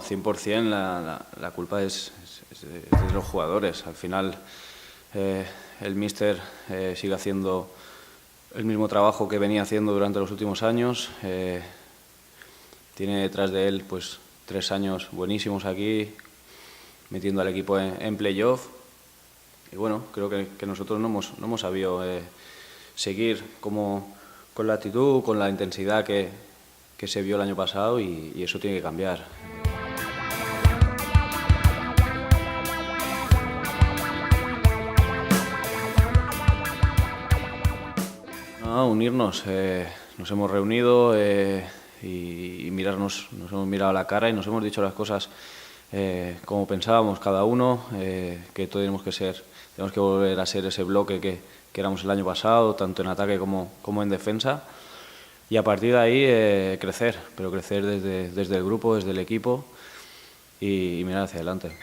100% la culpa es de los jugadores. Al final el míster sigue haciendo el mismo trabajo que venía haciendo durante los últimos años. Tiene detrás de él pues 3 años buenísimos aquí, metiendo al equipo en playoff. Y bueno, creo que nosotros no hemos sabido seguir con la actitud, con la intensidad que se vio el año pasado, y eso tiene que cambiar. No, unirnos, nos hemos reunido y mirarnos, nos hemos mirado a la cara y nos hemos dicho las cosas como pensábamos cada uno, que tenemos que volver a ser ese bloque que éramos el año pasado, tanto en ataque como en defensa, y a partir de ahí crecer, pero crecer desde el grupo, desde el equipo, y mirar hacia adelante.